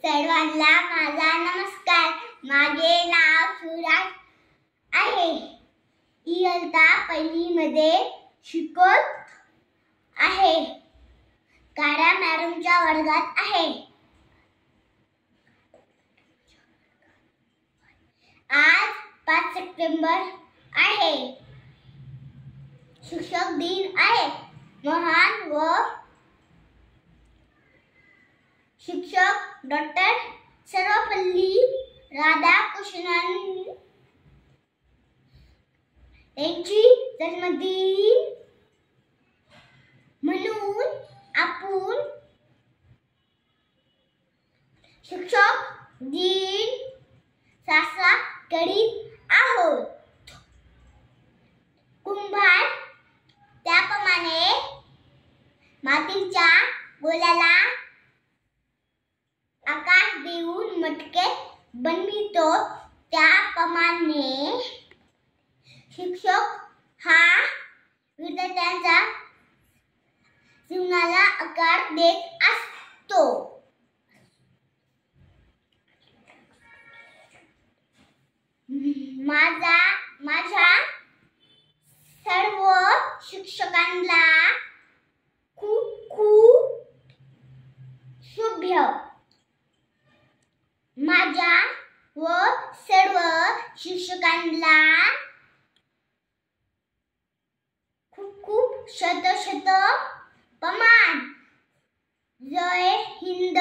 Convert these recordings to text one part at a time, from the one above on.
सर्वांना माझा नमस्कार. माझे नाव सुराज आहे. इयत्ता पहिलीमध्ये शिकत आहे. कारा मॅडमच्या वर्गात आहे. आज 5 सप्टेंबर आहे. शिक्षक दिन आहे. महान व शिक्षक डॉक्टर सर्वपल्ली राधाकृष्णन यांची जन्मदिन म्हणून आपण शिक्षक दिन साजरा करीत आहोत. कुंभार त्याप्रमाणे मातीच्या गोल्याला आकार देऊन मटके बनवितो, त्याप्रमाणे शिक्षक हा विद्यार्थ्यांच्या जीवनाला आकार देत असतो. माझ्या सर्व शिक्षकांना खूप खूप शुभेच्छा. माझ्या व सर्व शिक्षकांना खूप खूप शत प्रमाण. जय हिंद.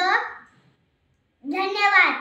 धन्यवाद.